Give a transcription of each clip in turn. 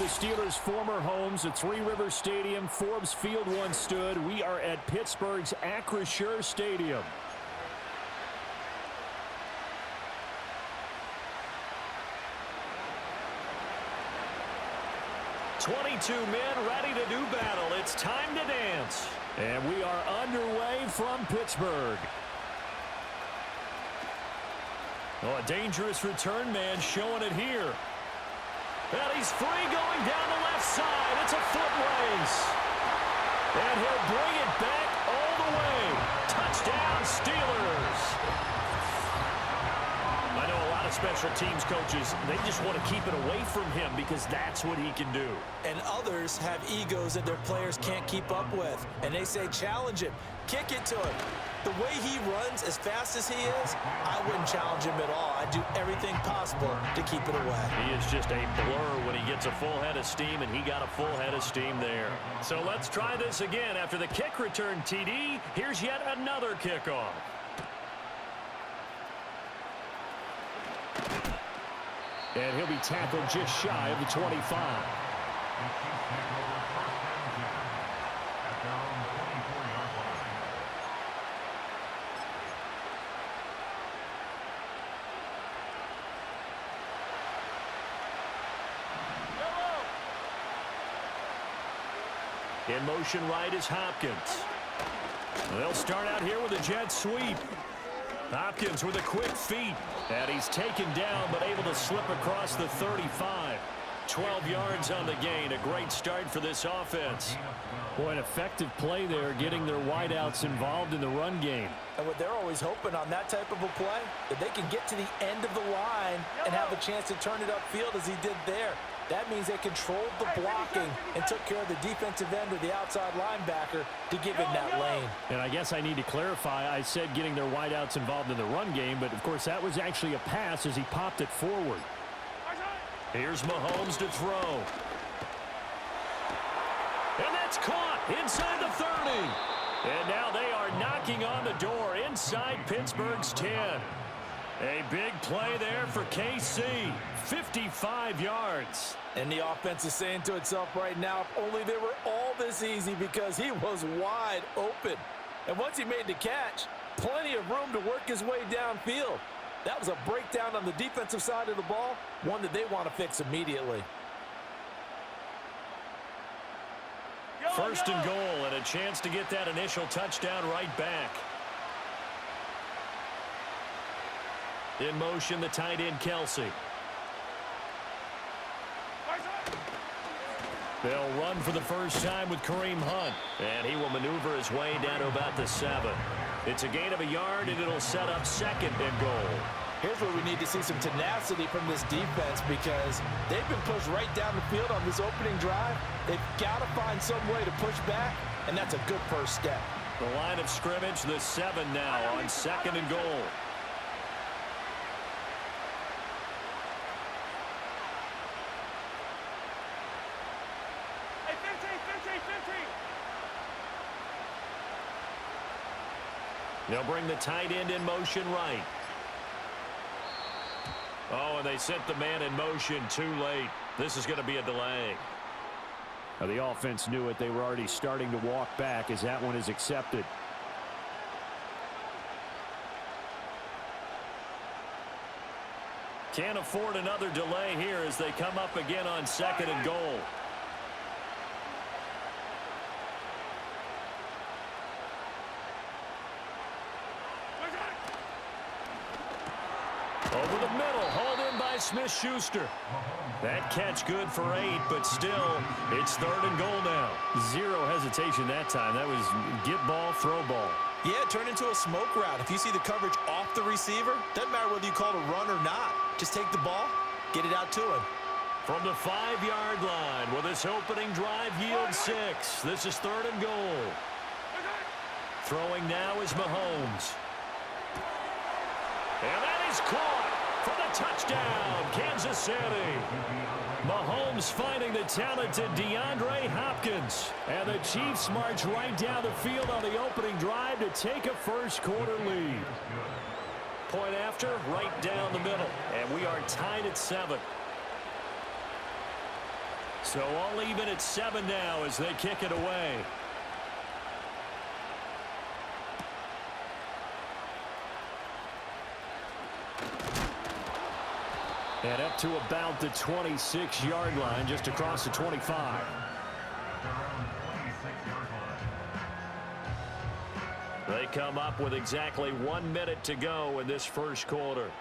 Steelers' former homes, at Three Rivers Stadium, Forbes Field once stood. We are at Pittsburgh's Acrisure Stadium. "22 men ready to do battle. It's time to dance." And we are underway from Pittsburgh. Oh, a dangerous return man showing it here. And he's free going down the left side. It's a foot race. And he'll bring it back all the way. Touchdown, Steelers. I know a lot of special teams coaches, they just want to keep it away from him because that's what he can do. And others have egos that their players can't keep up with. And they say, challenge him. Kick it to him. The way he runs as fast as he is, I wouldn't challenge him at all. I'd do everything possible to keep it away. He is just a blur when he gets a full head of steam, and he got a full head of steam there. So let's try this again. After the kick return TD, here's yet another kickoff. And he'll be tackled just shy of the 25. In motion right is Hopkins. They'll start out here with a jet sweep. Hopkins with a quick feet. And he's taken down but able to slip across the 35. 12 yards on the gain. A great start for this offense. Boy, an effective play there, getting their wideouts involved in the run game. And what they're always hoping on that type of a play, that they can get to the end of the line and have a chance to turn it upfield as he did there. That means they controlled the blocking and took care of the defensive end or the outside linebacker to give him that lane. And I guess I need to clarify, I said getting their wideouts involved in the run game, but of course that was actually a pass as he popped it forward. Here's Mahomes to throw. And that's caught inside the 30. And now they are knocking on the door inside Pittsburgh's 10. A big play there for KC. 55 yards. And the offense is saying to itself right now, if only they were all this easy, because he was wide open. And once he made the catch, plenty of room to work his way downfield. That was a breakdown on the defensive side of the ball, one that they want to fix immediately. First and goal, and a chance to get that initial touchdown right back. In motion, the tight end, Kelsey. They'll run for the first time with Kareem Hunt. And he will maneuver his way down to about the 7. It's a gain of a yard, and it'll set up second and goal. Here's where we need to see some tenacity from this defense, because they've been pushed right down the field on this opening drive. They've got to find some way to push back, and that's a good first step. The line of scrimmage, the 7 now on second and goal. They'll bring the tight end in motion right. Oh, and they sent the man in motion too late. This is going to be a delay. Now, the offense knew it. They were already starting to walk back as that one is accepted. Can't afford another delay here as they come up again on second and goal. Over the middle, hauled in by Smith-Schuster. That catch good for 8, but still, it's third and goal now. Zero hesitation that time. That was get ball, throw ball. Yeah, it turned into a smoke route. If you see the coverage off the receiver, doesn't matter whether you call it a run or not. Just take the ball, get it out to him. From the 5-yard line, will this opening drive yield 6? This is third and goal. Throwing now is Mahomes. And that is caught for the touchdown, Kansas City. Mahomes finding the talented DeAndre Hopkins. And the Chiefs march right down the field on the opening drive to take a first-quarter lead. Point after, right down the middle. And we are tied at 7. So all even at 7 now as they kick it away. And up to about the 26-yard line, just across the 25. They come up with exactly 1 minute to go in this first quarter.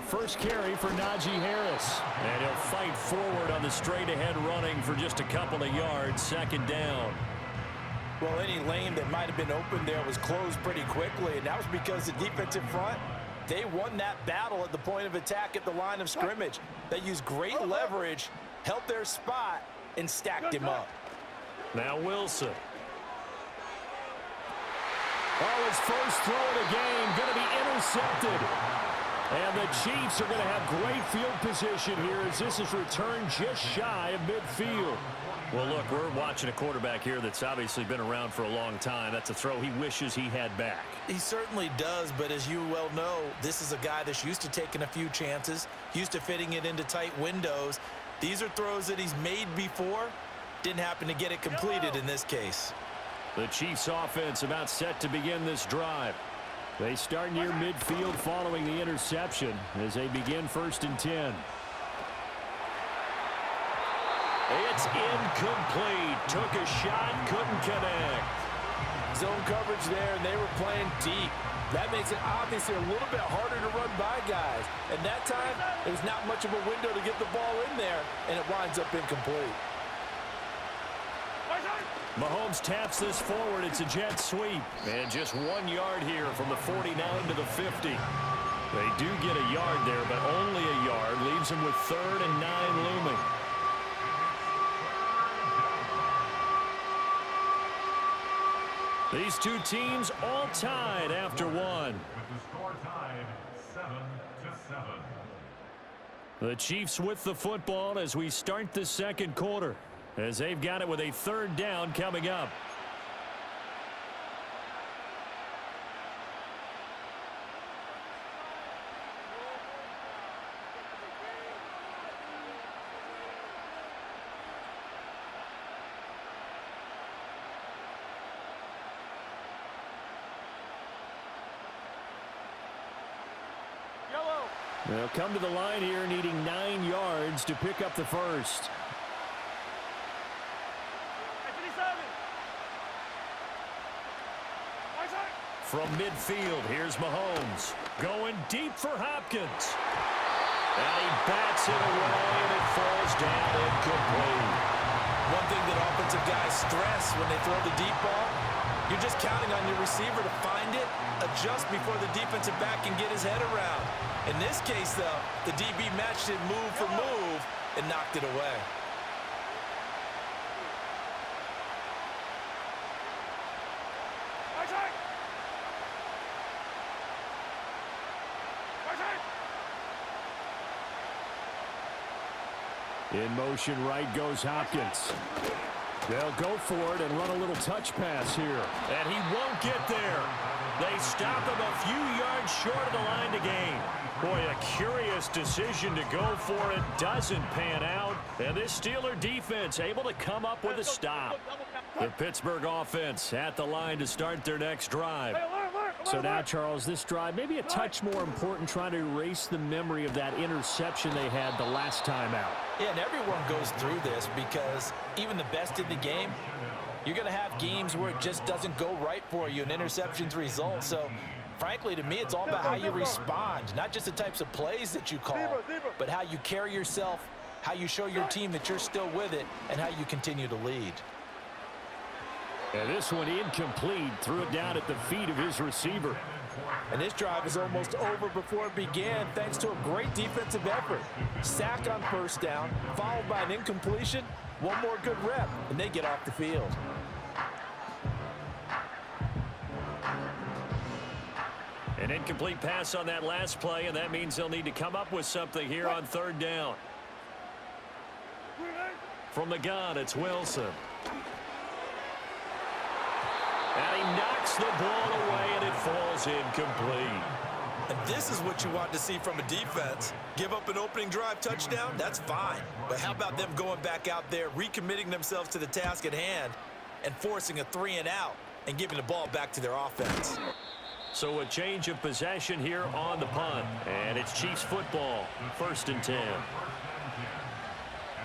First carry for Najee Harris. And he'll fight forward on the straight-ahead running for just a couple of yards, second down. Well, any lane that might have been open there was closed pretty quickly, and that was because the defensive front, they won that battle at the point of attack at the line of scrimmage. They used great leverage, held their spot, and stacked him up. Now Wilson. Oh, his first throw of the game going to be intercepted. And the Chiefs are going to have great field position here as this is returned just shy of midfield. Well, look, we're watching a quarterback here that's obviously been around for a long time. That's a throw he wishes he had back. He certainly does, but as you well know, this is a guy that's used to taking a few chances, used to fitting it into tight windows. These are throws that he's made before. Didn't happen to get it completed in this case. The Chiefs offense about set to begin this drive. They start near midfield following the interception as they begin 1st and 10. It's incomplete. Took a shot, couldn't connect. Zone coverage there, and they were playing deep. That makes it obviously a little bit harder to run by guys. And that time, there's not much of a window to get the ball in there, and it winds up incomplete. Mahomes taps this forward. It's a jet sweep. And just 1 yard here from the 49 to the 50. They do get a yard there, but only a yard. Leaves them with 3rd and 9 looming. These two teams all tied after one. With the score tied 7-7. The Chiefs with the football as we start the second quarter, as they've got it with a 3rd down coming up. They'll come to the line here needing 9 yards to pick up the first. From midfield, here's Mahomes. Going deep for Hopkins. And he bats it away, and it falls down incomplete. One thing that offensive guys stress when they throw the deep ball, you're just counting on your receiver to find it, adjust before the defensive back can get his head around. In this case, though, the DB matched it move for move and knocked it away. In motion right goes Hopkins. They'll go for it and run a little touch pass here. And he won't get there. They stop him a few yards short of the line to gain. Boy, a curious decision to go for it. Doesn't pan out. And this Steeler defense able to come up with a stop. The Pittsburgh offense at the line to start their next drive. So now, Charles, this drive maybe a touch more important, trying to erase the memory of that interception they had the last time out. Yeah, and everyone goes through this because even the best in the game, you're going to have games where it just doesn't go right for you, and interceptions result. So, frankly, to me, it's all about how you respond, not just the types of plays that you call, but how you carry yourself, how you show your team that you're still with it, and how you continue to lead. And this one incomplete. Threw it down at the feet of his receiver. And this drive is almost over before it began thanks to a great defensive effort. Sack on first down, followed by an incompletion. One more good rep, and they get off the field. An incomplete pass on that last play, and that means they'll need to come up with something here on 3rd down. From the gun, it's Wilson. And he knocks the ball away, and it falls incomplete. And this is what you want to see from a defense. Give up an opening drive touchdown, that's fine. But how about them going back out there, recommitting themselves to the task at hand, and forcing a 3-and-out and giving the ball back to their offense. So a change of possession here on the punt. And it's Chiefs football, 1st and 10. At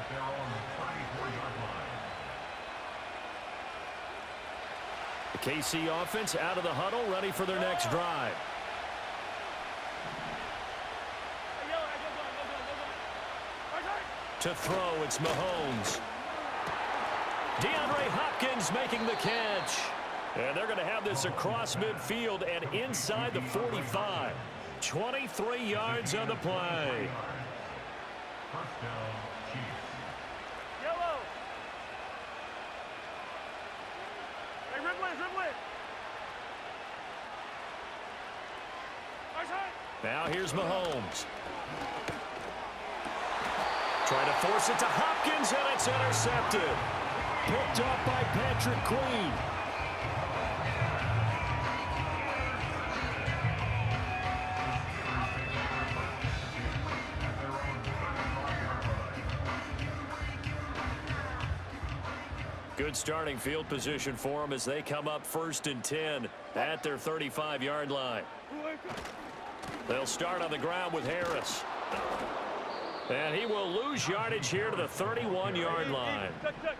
their own 34-yard line. The KC offense out of the huddle, ready for their next drive. To throw, it's Mahomes. DeAndre Hopkins making the catch. And they're going to have this across midfield and inside the 45. 23 yards on the play. First down, Chiefs. Yellow. Hey, dribble it. Nice hit. Now here's Mahomes. Trying to force it to Hopkins, and it's intercepted. Picked up by Patrick Queen. Good starting field position for them as they come up 1st and 10 at their 35-yard line. They'll start on the ground with Harris. And he will lose yardage here to the 31-yard line.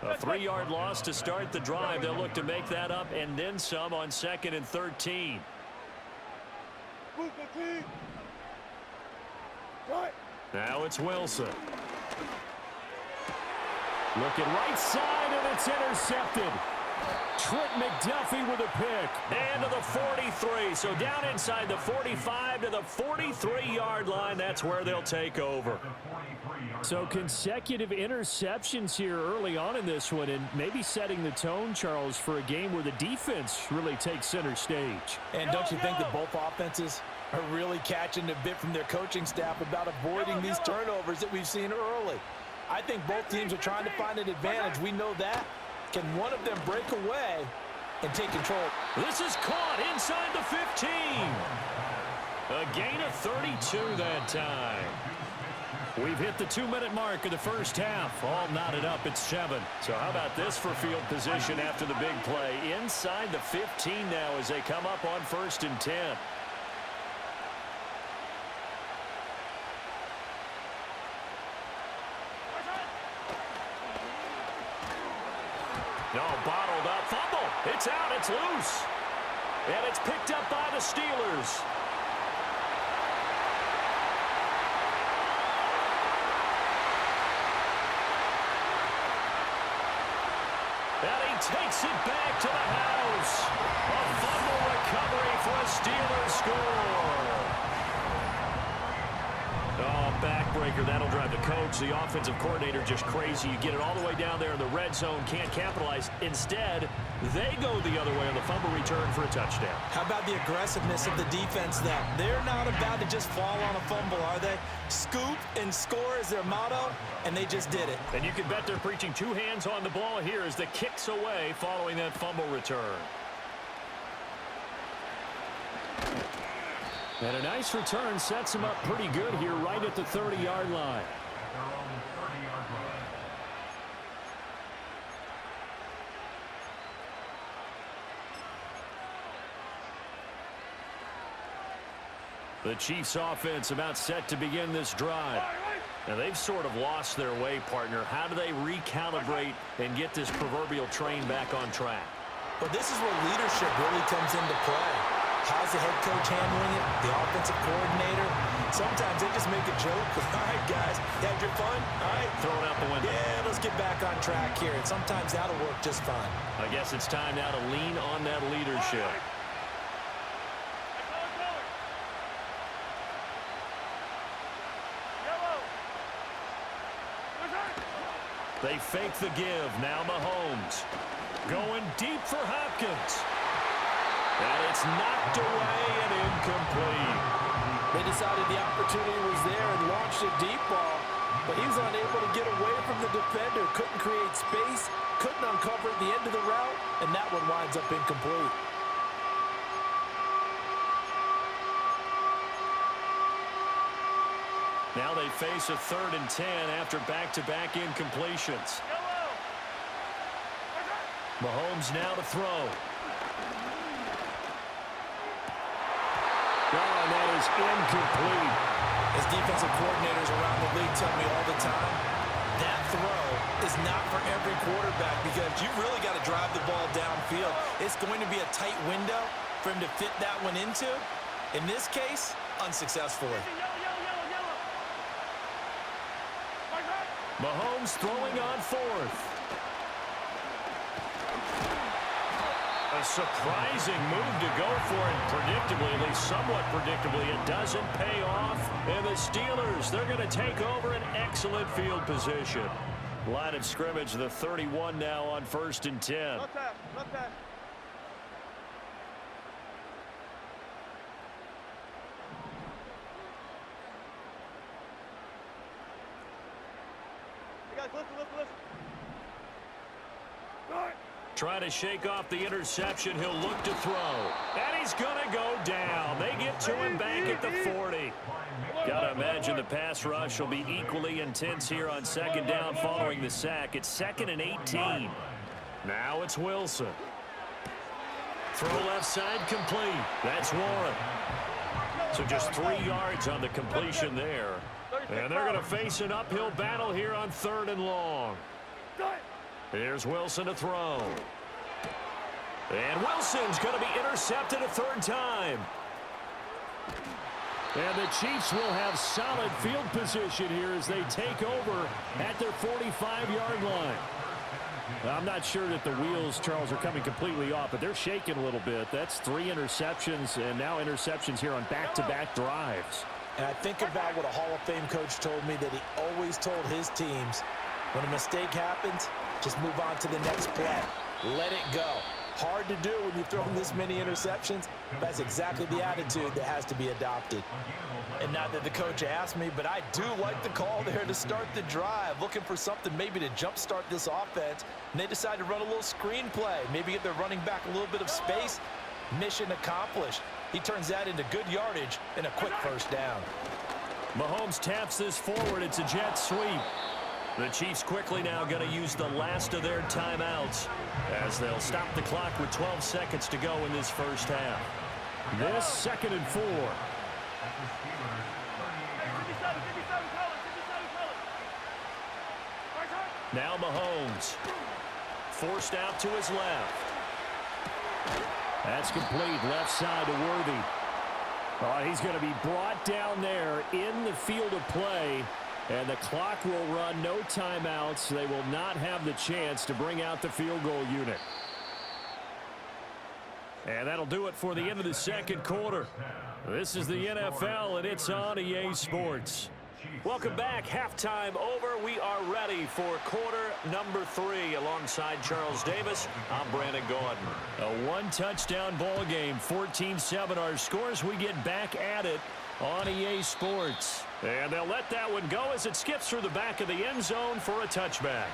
A 3-yard loss to start the drive. They'll look to make that up and then some on 2nd and 13. Now it's Wilson. Looking right side, and it's intercepted. Trent McDuffie with a pick. And to the 43. So down inside the 45 to the 43-yard line. That's where they'll take over. So consecutive interceptions here early on in this one, and maybe setting the tone, Charles, for a game where the defense really takes center stage. And don't you think that both offenses are really catching a bit from their coaching staff about avoiding these turnovers that we've seen early? I think both teams are trying to find an advantage. We know that. Can one of them break away and take control? This is caught inside the 15. A gain of 32 that time. We've hit the 2-minute mark of the first half. All knotted up at 7. So how about this for field position after the big play? Inside the 15 now as they come up on 1st and 10. No, bottled up. Fumble. It's out. It's loose. And it's picked up by the Steelers. And he takes it back to the house. A fumble recovery for a Steelers score. Oh, backbreaker. That'll drive the coach, the offensive coordinator, just crazy. You get it all the way down there in the red zone, can't capitalize. Instead, they go the other way on the fumble return for a touchdown. How about the aggressiveness of the defense then? They're not about to just fall on a fumble, are they? Scoop and score is their motto, and they just did it. And you can bet they're preaching 2 hands on the ball here as the kick's away following that fumble return. And a nice return sets him up pretty good here right at the 30-yard line. At their own 30-yard line. The Chiefs offense about set to begin this drive. Now they've sort of lost their way, partner. How do they recalibrate and get this proverbial train back on track? But this is where leadership really comes into play. How's the head coach handling it? The offensive coordinator? Sometimes they just make a joke. All right, guys, had your fun? All right. Throw it out the window. Yeah, let's get back on track here. And sometimes that'll work just fine. I guess it's time now to lean on that leadership. They fake the give. Now Mahomes. Going deep for Hopkins. And it's knocked away and incomplete. They decided the opportunity was there and launched a deep ball. but he was unable to get away from the defender. Couldn't create space, couldn't uncover the end of the route, and that one winds up incomplete. Now they face a 3rd and 10 after back-to-back incompletions. Mahomes now to throw. Oh, and that is incomplete. As defensive coordinators around the league tell me all the time, that throw is not for every quarterback because you really got to drive the ball downfield. It's going to be a tight window for him to fit that one into. In this case, unsuccessfully. Mahomes throwing on 4th. A surprising move to go for it. Predictably, at least somewhat predictably, it doesn't pay off. And the Steelers, they're going to take over an excellent field position. Line of scrimmage, the 31 now on 1st and 10. Not that. You guys, listen. All right. Trying to shake off the interception. He'll look to throw. And he's going to go down. They get to him back at the 40. Got to imagine the pass rush will be equally intense here on 2nd down following the sack. It's 2nd and 18. Now it's Wilson. Throw left side complete. That's Warren. So just 3 yards on the completion there. And they're going to face an uphill battle here on 3rd and long. Here's Wilson to throw. And Wilson's going to be intercepted a 3rd time. And the Chiefs will have solid field position here as they take over at their 45-yard line. I'm not sure that the wheels, Charles, are coming completely off, but they're shaking a little bit. That's 3 interceptions, and now interceptions here on back-to-back drives. And I think about what a Hall of Fame coach told me, that he always told his teams, when a mistake happens, just move on to the next play. Let it go. Hard to do when you throw this many interceptions. That's exactly the attitude that has to be adopted. And not that the coach asked me, but I do like the call there to start the drive, looking for something maybe to jumpstart this offense. And they decide to run a little screen play, maybe give their running back a little bit of space. Mission accomplished. He turns that into good yardage and a quick 1st down. Mahomes taps this forward. It's a jet sweep. The Chiefs quickly now going to use the last of their timeouts as they'll stop the clock with 12 seconds to go in this 1st half. This 2nd and 4. Now Mahomes. Forced out to his left. That's complete. Left side to Worthy. Oh, he's going to be brought down there in the field of play. And the clock will run, no timeouts. They will not have the chance to bring out the field goal unit. And that'll do it for the end of the 2nd quarter. This is the NFL, and it's on EA Sports. Welcome back. Halftime over. We are ready for quarter number 3. Alongside Charles Davis, I'm Brandon Gordon. A 1-touchdown ball game, 14-7 our scores. We get back at it on EA Sports. And they'll let that one go as it skips through the back of the end zone for a touchback.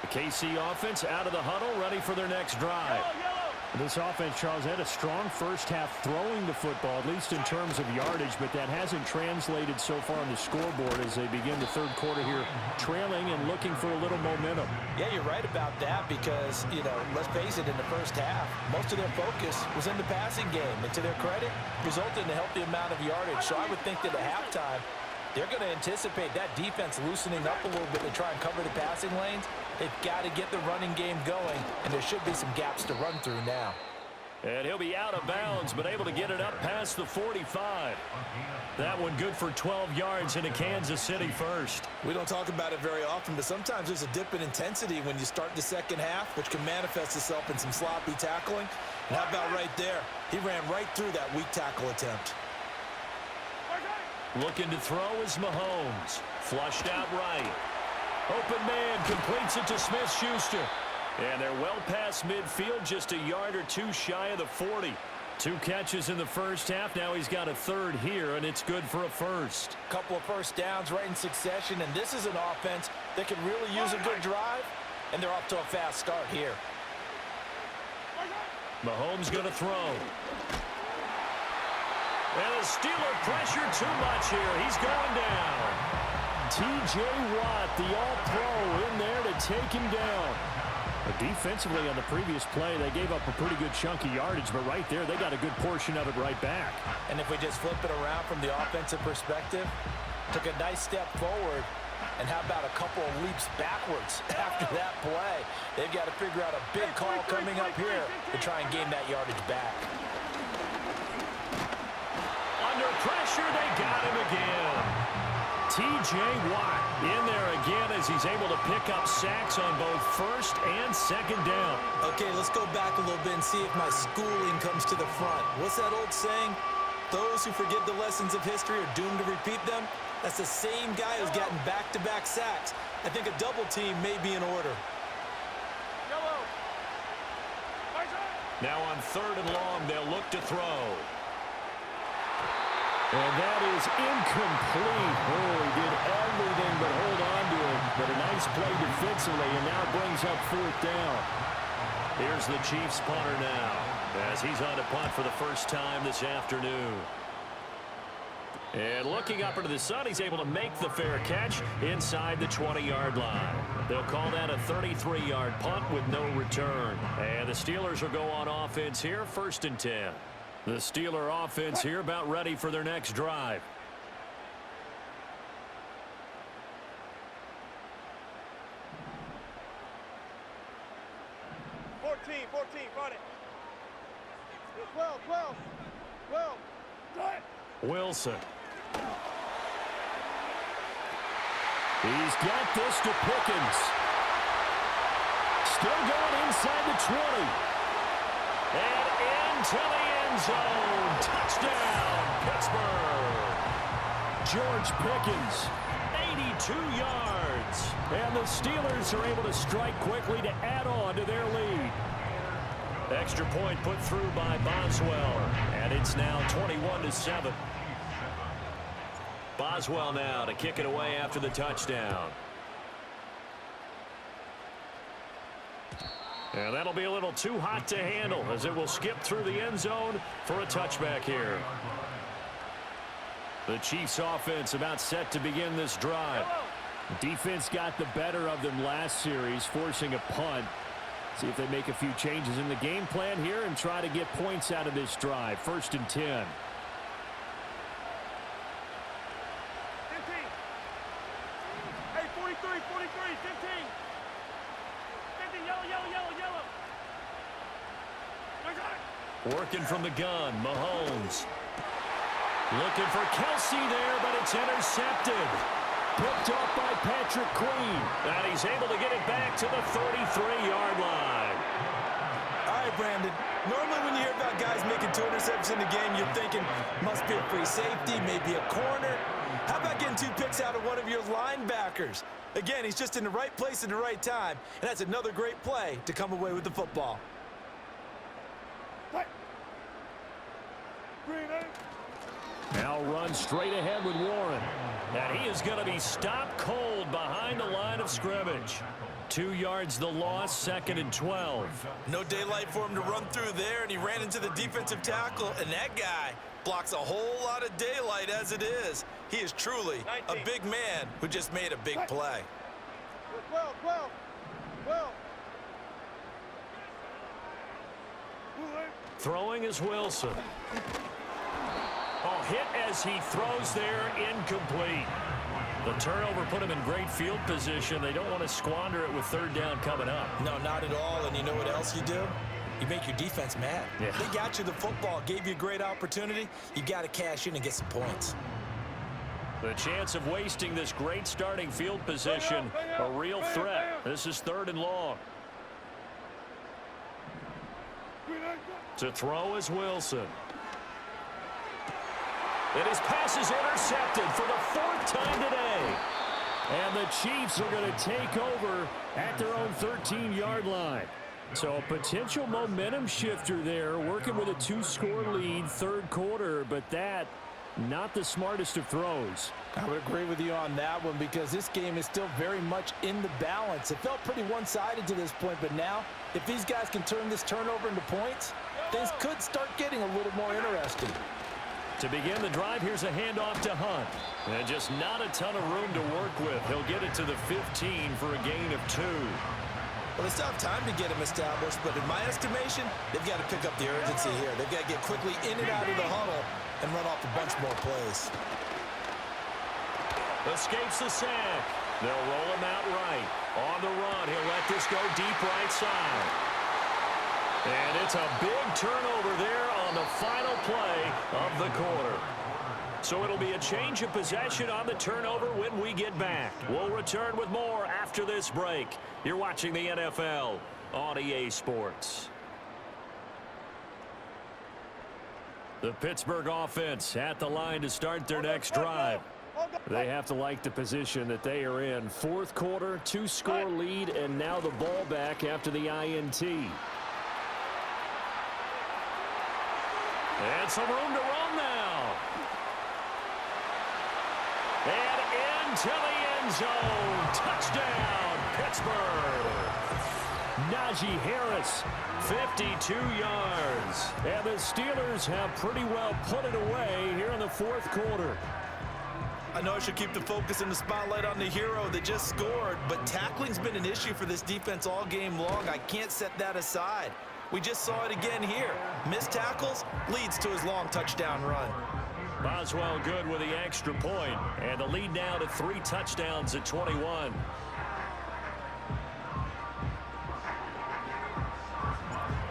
The KC offense out of the huddle, ready for their next drive. This offense, Charles, had a strong 1st half throwing the football, at least in terms of yardage, but that hasn't translated so far on the scoreboard as they begin the 3rd quarter here, trailing and looking for a little momentum. Yeah, you're right about that because, let's face it, in the 1st half, most of their focus was in the passing game. And to their credit, resulted in a healthy amount of yardage. So I would think that at halftime, they're going to anticipate that defense loosening up a little bit to try and cover the passing lanes. They've got to get the running game going, and there should be some gaps to run through now. And he'll be out of bounds, but able to get it up past the 45. That one good for 12 yards into Kansas City 1st. We don't talk about it very often, but sometimes there's a dip in intensity when you start the 2nd half, which can manifest itself in some sloppy tackling. And how about right there? He ran right through that weak tackle attempt. Looking to throw is Mahomes. Flushed out right. Open man completes it to Smith-Schuster. And they're well past midfield, just a yard or two shy of the 40. 2 catches in the first half. Now he's got a third here, and it's good for a first. Couple of first downs right in succession, and this is an offense that can really use a good drive, and they're off to a fast start here. Mahomes going to throw. And the Steeler pressure too much here. He's going down. T.J. Watt, the all-pro, in there to take him down. Defensively on the previous play, they gave up a pretty good chunk of yardage, but right there, they got a good portion of it right back. And if we just flip it around from the offensive perspective, took a nice step forward, and how about a couple of leaps backwards after that play? They've got to figure out a big call coming up here to try and gain that yardage back. Under pressure, they got him again. T.J. Watt in there again as he's able to pick up sacks on both first and second down. Okay, let's go back a little bit and see if my schooling comes to the front. What's that old saying? Those who forget the lessons of history are doomed to repeat them. That's the same guy who's gotten back-to-back sacks. I think a double team may be in order. Now on 3rd and long, they'll look to throw. And that is incomplete. Oh, he did everything but hold on to it. But a nice play defensively, and now brings up 4th down. Here's the Chiefs punter now, as he's on to punt for the first time this afternoon. And looking up into the sun, he's able to make the fair catch inside the 20-yard line. They'll call that a 33-yard punt with no return. And the Steelers will go on offense here, 1st and 10. The Steeler offense here about ready for their next drive. Run it. 12. Wilson. He's got this to Pickens. Still going inside the 20. And into the end zone. Touchdown, Pittsburgh. George Pickens, 82 yards. And the Steelers are able to strike quickly to add on to their lead. Extra point put through by Boswell. And it's now 21-7. Boswell now to kick it away after the touchdown. And that'll be a little too hot to handle as it will skip through the end zone for a touchback here. The Chiefs offense about set to begin this drive. Defense got the better of them last series, forcing a punt. See if they make a few changes in the game plan here and try to get points out of this drive. 1st and 10. 15. Hey, 43, 15. 15, yellow. Working from the gun, Mahomes. Looking for Kelsey there, but it's intercepted. Picked off by Patrick Queen. And he's able to get it back to the 33-yard line. All right, Brandon. Normally when you hear about guys making 2 interceptions in the game, you're thinking, must be a free safety, maybe a corner. How about getting 2 picks out of one of your linebackers? Again, he's just in the right place at the right time, and that's another great play to come away with the football. Now run straight ahead with Warren. And he is going to be stopped cold behind the line of scrimmage. 2 yards the loss, 2nd and 12. No daylight for him to run through there, and he ran into the defensive tackle, and that guy blocks a whole lot of daylight as it is. He is truly a big man who just made a big play. 12. Throwing is Wilson. Oh, hit as he throws there, incomplete. The turnover put him in great field position. They don't want to squander it with 3rd down coming up. No, not at all. And you know what else you do? You make your defense mad. Yeah. They got you the football, gave you a great opportunity. You got to cash in and get some points. The chance of wasting this great starting field position, a real threat. This is 3rd and long. To throw is Wilson. And his pass is intercepted for the 4th time today. And the Chiefs are going to take over at their own 13-yard line. So a potential momentum shifter there, working with a 2-score lead, third quarter, but that not the smartest of throws. I would agree with you on that one because this game is still very much in the balance. It felt pretty one-sided to this point, but now if these guys can turn this turnover into points, things could start getting a little more interesting. To begin the drive, here's a handoff to Hunt. And just not a ton of room to work with. He'll get it to the 15 for a gain of 2. Well, they still have time to get him established, but in my estimation, they've got to pick up the urgency here. They've got to get quickly in and out of the huddle and run off a bunch more plays. Escapes the sack. They'll roll him out right. On the run, he'll let this go deep right side. And it's a big turnover there on the final play of the quarter. So it'll be a change of possession on the turnover when we get back. We'll return with more after this break. You're watching the NFL on EA Sports. The Pittsburgh offense at the line to start their next drive. They have to like the position that they are in. Fourth quarter, 2-score lead, and now the ball back after the INT. And some room to run now. And into the end zone. Touchdown, Pittsburgh. Najee Harris, 52 yards. And the Steelers have pretty well put it away here in the fourth quarter. I know I should keep the focus and the spotlight on the hero that just scored, but tackling's been an issue for this defense all game long. I can't set that aside. We just saw it again here. Missed tackles leads to his long touchdown run. Boswell good with the extra point, and the lead now to 3 touchdowns at 21.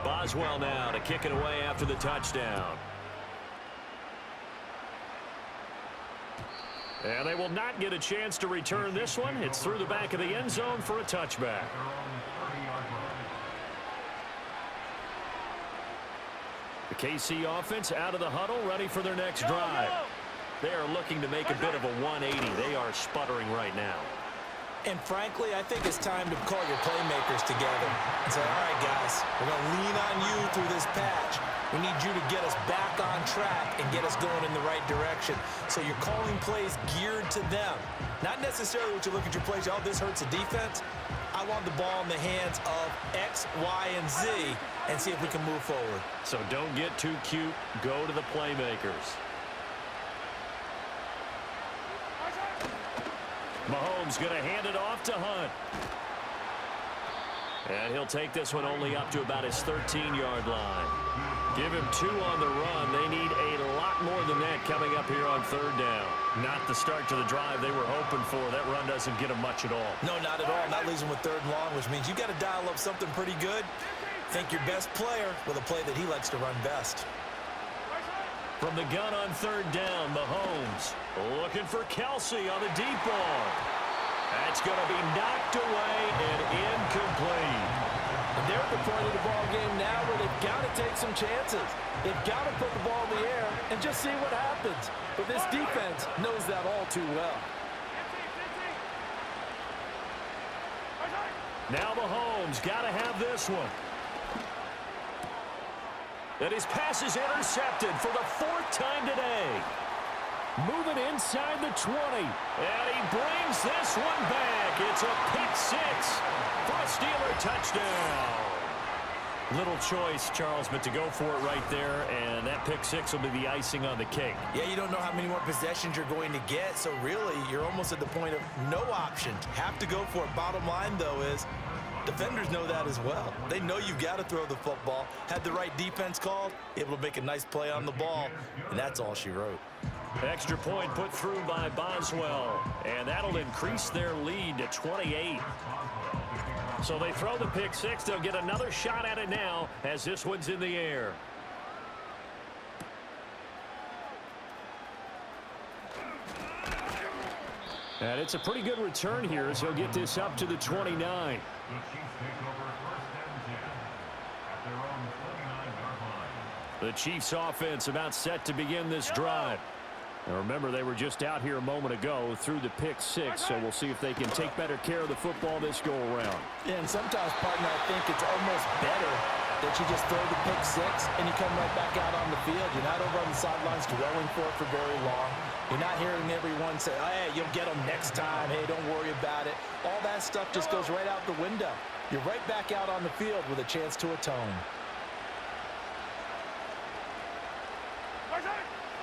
Boswell now to kick it away after the touchdown. And they will not get a chance to return this one. It's through the back of the end zone for a touchback. The KC offense out of the huddle, ready for their next drive. They are looking to make a bit of a 180. They are sputtering right now. And frankly, I think it's time to call your playmakers together and say, all right, guys, we're going to lean on you through this patch. We need you to get us back on track and get us going in the right direction. So you're calling plays geared to them. Not necessarily what you look at your plays, oh, this hurts the defense. I want the ball in the hands of X, Y, and Z and see if we can move forward. So don't get too cute. Go to the playmakers. Mahomes going to hand it off to Hunt. And he'll take this one only up to about his 13-yard line. Give him 2 on the run. They need a lot more than that coming up here on third down. Not the start to the drive they were hoping for. That run doesn't get them much at all. No, not at all. That leaves them with third and long, which means you got to dial up something pretty good. Think your best player with a play that he likes to run best. From the gun on third down, Mahomes looking for Kelsey on the deep ball. That's going to be knocked away and incomplete. And they're at the point of the ball game now where they've got to take some chances. They've got to put the ball in the air and just see what happens. But this defense knows that all too well. Now Mahomes got to have this one. And his pass is intercepted for the 4th time today. Moving inside the 20. And he brings this one back. It's a pick-6 for a Steeler touchdown. Little choice, Charles, but to go for it right there, and that pick-6 will be the icing on the cake. Yeah, you don't know how many more possessions you're going to get, so really you're almost at the point of no options. Have to go for it. Bottom line, though, is defenders know that as well. They know you've got to throw the football. Had the right defense called, able to make a nice play on the ball, and that's all she wrote. Extra point put through by Boswell, and that'll increase their lead to 28. So they throw the pick-6. They'll get another shot at it now as this one's in the air. And it's a pretty good return here as he'll get this up to the 29. The Chiefs take over 1st and 10 at their own 29-yard line. The Chiefs offense about set to begin this drive. Now remember, they were just out here a moment ago through the pick six, so we'll see if they can take better care of the football this go-around. Yeah, and sometimes, partner, I think it's almost better that you just throw the pick six and you come right back out on the field. You're not over on the sidelines dwelling for it for very long. You're not hearing everyone say, oh, hey, you'll get them next time. Hey, don't worry about it. All that stuff just goes right out the window. You're right back out on the field with a chance to atone.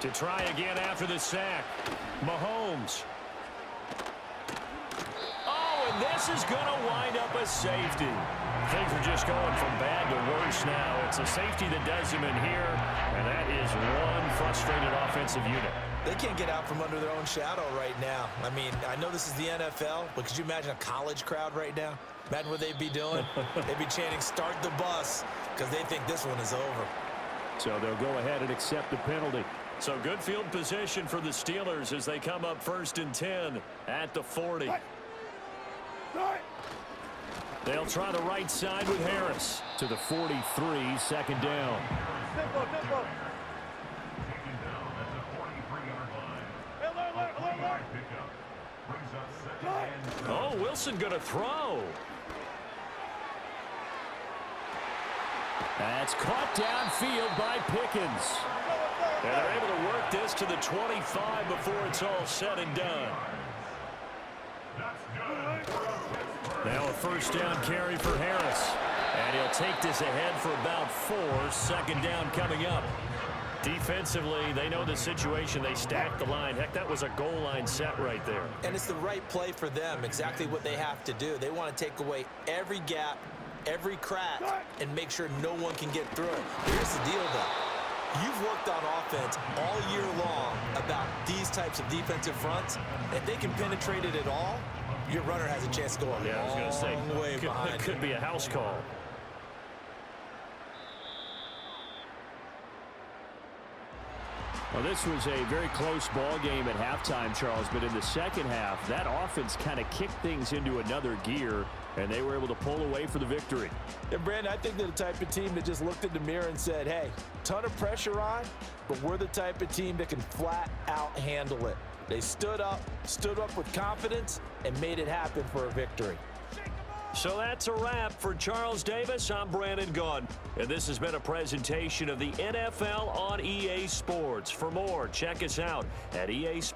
To try again after the sack, Mahomes. Oh, and this is going to wind up a safety. Things are just going from bad to worse now. It's a safety that does him in here, and that is one frustrated offensive unit. They can't get out from under their own shadow right now. I mean, I know this is the NFL, but could you imagine a college crowd right now? Imagine what they'd be doing. They'd be chanting, start the bus, because they think this one is over. So they'll go ahead and accept the penalty. So good field position for the Steelers as they come up 1st and 10 at the 40. They'll try the right side with Harris to the 43, 2nd down. Tempo, tempo. Taken down at the 43-yard line. Alert. Pickup brings up 2nd and 10. Oh, Wilson going to throw. That's caught downfield by Pickens. And they're able to work this to the 25 before it's all said and done. Now a 1st down carry for Harris. And he'll take this ahead for about 4. 2nd down coming up. Defensively, they know the situation. They stacked the line. Heck, that was a goal line set right there. And it's the right play for them, exactly what they have to do. They want to take away every gap, every crack, and make sure no one can get through it. Here's the deal, though. You've worked on offense all year long about these types of defensive fronts. If they can penetrate it at all, your runner has a chance to go a long way behind. It could be a house call. Well, this was a very close ball game at halftime, Charles, but in the second half, that offense kind of kicked things into another gear, and they were able to pull away for the victory. And, Brandon, I think they're the type of team that just looked in the mirror and said, hey, ton of pressure on, but we're the type of team that can flat out handle it. They stood up with confidence, and made it happen for a victory. So that's a wrap for Charles Davis. I'm Brandon Gaudin, and this has been a presentation of the NFL on EA Sports. For more, check us out at EA Sports.